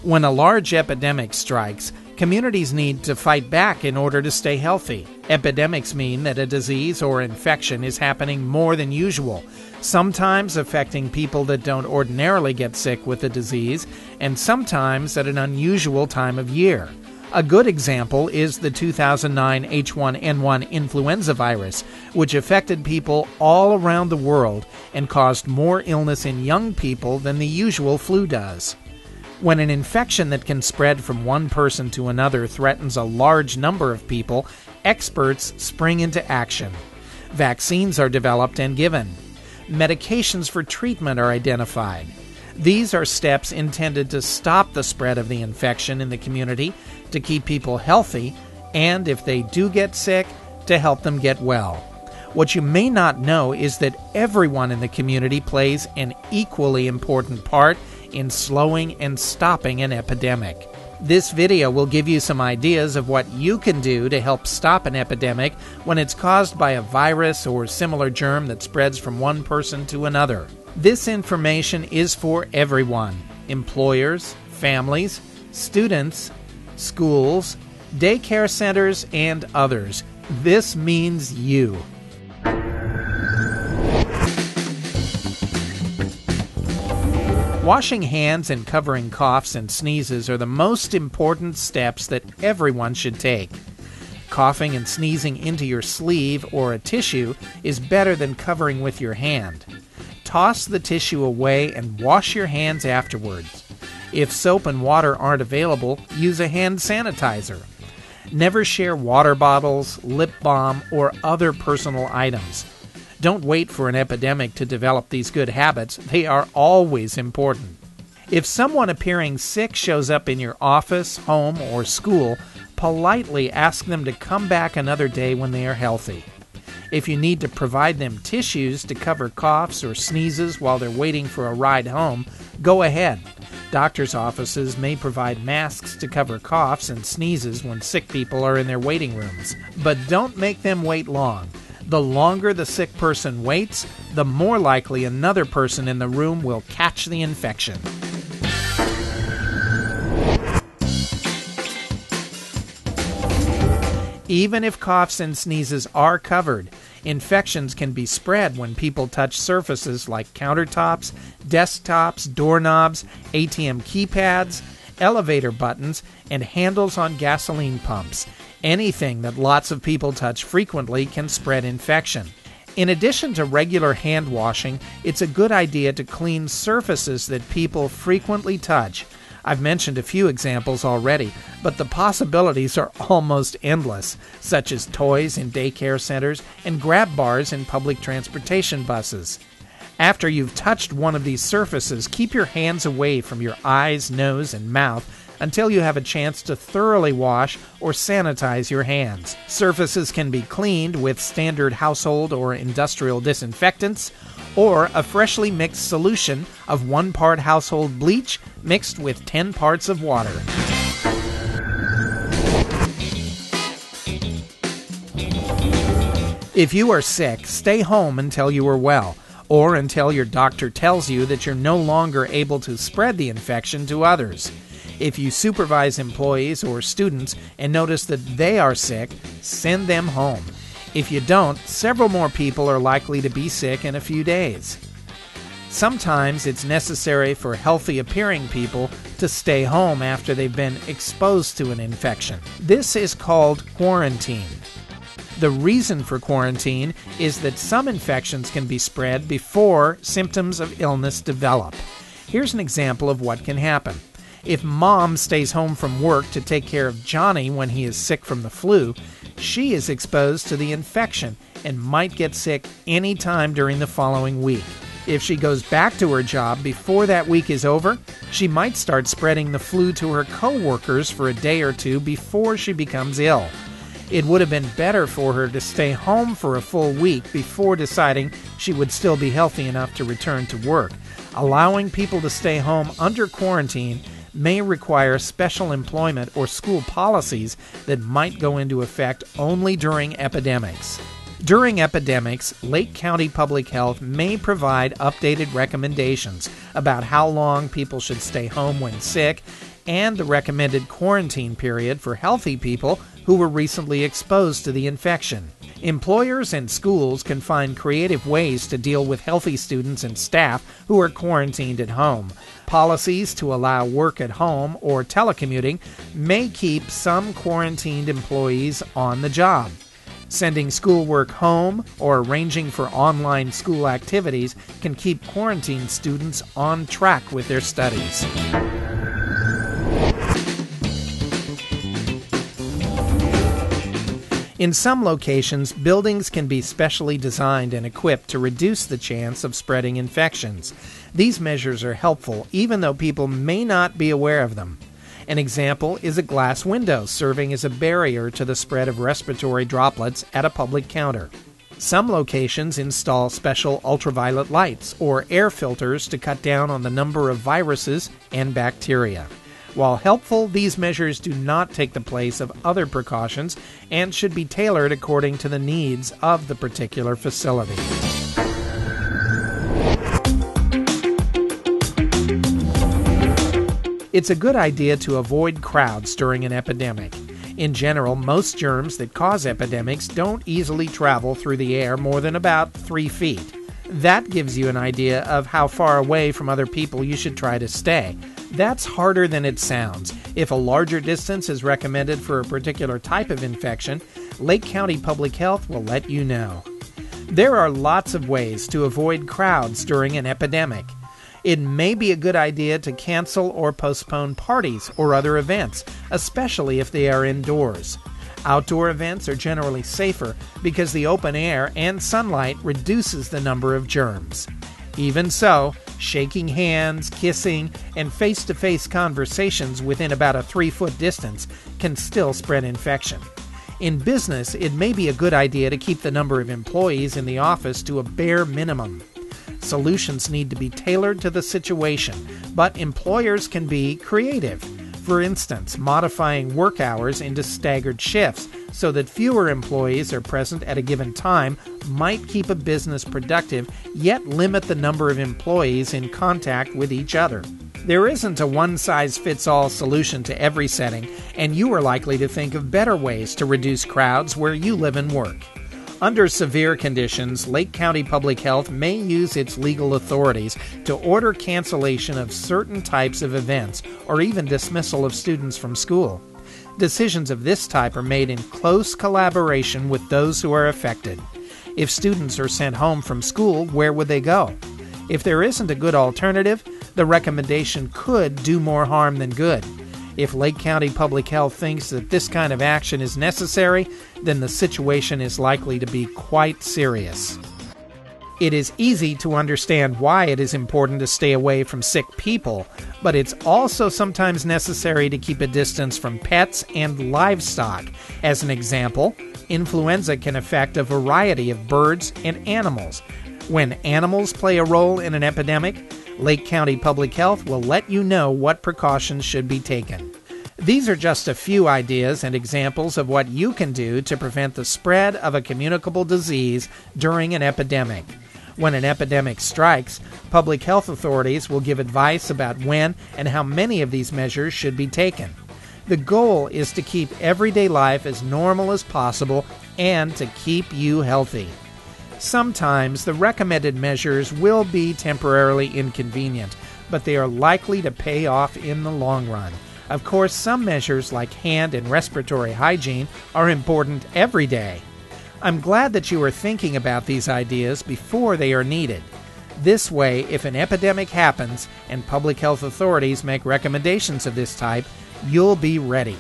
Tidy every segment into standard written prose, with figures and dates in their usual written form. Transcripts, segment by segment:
When a large epidemic strikes, communities need to fight back in order to stay healthy. Epidemics mean that a disease or infection is happening more than usual, sometimes affecting people that don't ordinarily get sick with the disease, and sometimes at an unusual time of year. A good example is the 2009 H1N1 influenza virus, which affected people all around the world and caused more illness in young people than the usual flu does. When an infection that can spread from one person to another threatens a large number of people, experts spring into action. Vaccines are developed and given. Medications for treatment are identified. These are steps intended to stop the spread of the infection in the community, to keep people healthy, and if they do get sick, to help them get well. What you may not know is that everyone in the community plays an equally important part in slowing and stopping an epidemic. This video will give you some ideas of what you can do to help stop an epidemic when it's caused by a virus or similar germ that spreads from one person to another. This information is for everyone: employers, families, students, schools, daycare centers, and others. This means you. Washing hands and covering coughs and sneezes are the most important steps that everyone should take. Coughing and sneezing into your sleeve or a tissue is better than covering with your hand. Toss the tissue away and wash your hands afterwards. If soap and water aren't available, use a hand sanitizer. Never share water bottles, lip balm, or other personal items. Don't wait for an epidemic to develop these good habits. They are always important. If someone appearing sick shows up in your office, home, or school, politely ask them to come back another day when they are healthy. If you need to provide them tissues to cover coughs or sneezes while they're waiting for a ride home, go ahead. Doctors' offices may provide masks to cover coughs and sneezes when sick people are in their waiting rooms. But don't make them wait long. The longer the sick person waits, the more likely another person in the room will catch the infection. Even if coughs and sneezes are covered, infections can be spread when people touch surfaces like countertops, desktops, doorknobs, ATM keypads, elevator buttons, and handles on gasoline pumps. Anything that lots of people touch frequently can spread infection. In addition to regular hand washing, it's a good idea to clean surfaces that people frequently touch. I've mentioned a few examples already, but the possibilities are almost endless, such as toys in daycare centers and grab bars in public transportation buses. After you've touched one of these surfaces, keep your hands away from your eyes, nose, and mouth until you have a chance to thoroughly wash or sanitize your hands. Surfaces can be cleaned with standard household or industrial disinfectants, or a freshly mixed solution of 1 part household bleach mixed with 10 parts of water. If you are sick, stay home until you are well, or until your doctor tells you that you're no longer able to spread the infection to others. If you supervise employees or students and notice that they are sick, send them home. If you don't, several more people are likely to be sick in a few days. Sometimes it's necessary for healthy-appearing people to stay home after they've been exposed to an infection. This is called quarantine. The reason for quarantine is that some infections can be spread before symptoms of illness develop. Here's an example of what can happen. If Mom stays home from work to take care of Johnny when he is sick from the flu, she is exposed to the infection and might get sick any time during the following week. If she goes back to her job before that week is over, she might start spreading the flu to her co-workers for a day or two before she becomes ill. It would have been better for her to stay home for a full week before deciding she would still be healthy enough to return to work. Allowing people to stay home under quarantine may require special employment or school policies that might go into effect only during epidemics. During epidemics, Lake County Public Health may provide updated recommendations about how long people should stay home when sick and the recommended quarantine period for healthy people who were recently exposed to the infection. Employers and schools can find creative ways to deal with healthy students and staff who are quarantined at home. Policies to allow work at home or telecommuting may keep some quarantined employees on the job. Sending schoolwork home or arranging for online school activities can keep quarantined students on track with their studies. In some locations, buildings can be specially designed and equipped to reduce the chance of spreading infections. These measures are helpful even though people may not be aware of them. An example is a glass window serving as a barrier to the spread of respiratory droplets at a public counter. Some locations install special ultraviolet lights or air filters to cut down on the number of viruses and bacteria. While helpful, these measures do not take the place of other precautions and should be tailored according to the needs of the particular facility. It's a good idea to avoid crowds during an epidemic. In general, most germs that cause epidemics don't easily travel through the air more than about 3 feet. That gives you an idea of how far away from other people you should try to stay. That's harder than it sounds. If a larger distance is recommended for a particular type of infection, Lake County Public Health will let you know. There are lots of ways to avoid crowds during an epidemic. It may be a good idea to cancel or postpone parties or other events, especially if they are indoors. Outdoor events are generally safer because the open air and sunlight reduces the number of germs. Even so, shaking hands, kissing, and face-to-face conversations within about a 3-foot distance can still spread infection. In business, it may be a good idea to keep the number of employees in the office to a bare minimum. Solutions need to be tailored to the situation, but employers can be creative. For instance, modifying work hours into staggered shifts so that fewer employees are present at a given time might keep a business productive, yet limit the number of employees in contact with each other. There isn't a one-size-fits-all solution to every setting, and you are likely to think of better ways to reduce crowds where you live and work. Under severe conditions, Lake County Public Health may use its legal authorities to order cancellation of certain types of events or even dismissal of students from school. Decisions of this type are made in close collaboration with those who are affected. If students are sent home from school, where would they go? If there isn't a good alternative, the recommendation could do more harm than good. If Lake County Public Health thinks that this kind of action is necessary, then the situation is likely to be quite serious. It is easy to understand why it is important to stay away from sick people, but it's also sometimes necessary to keep a distance from pets and livestock. As an example, influenza can affect a variety of birds and animals. When animals play a role in an epidemic, Lake County Public Health will let you know what precautions should be taken. These are just a few ideas and examples of what you can do to prevent the spread of a communicable disease during an epidemic. When an epidemic strikes, public health authorities will give advice about when and how many of these measures should be taken. The goal is to keep everyday life as normal as possible and to keep you healthy. Sometimes the recommended measures will be temporarily inconvenient, but they are likely to pay off in the long run. Of course, some measures like hand and respiratory hygiene are important every day. I'm glad that you are thinking about these ideas before they are needed. This way, if an epidemic happens and public health authorities make recommendations of this type, you'll be ready.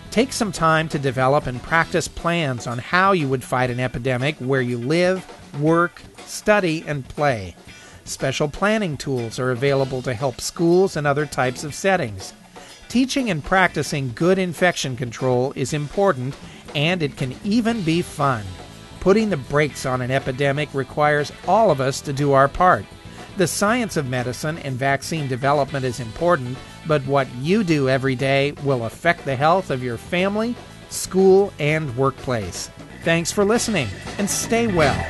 Take some time to develop and practice plans on how you would fight an epidemic where you live, work, study, and play. Special planning tools are available to help schools and other types of settings. Teaching and practicing good infection control is important, and it can even be fun. Putting the brakes on an epidemic requires all of us to do our part. The science of medicine and vaccine development is important, but what you do every day will affect the health of your family, school, and workplace. Thanks for listening, and stay well.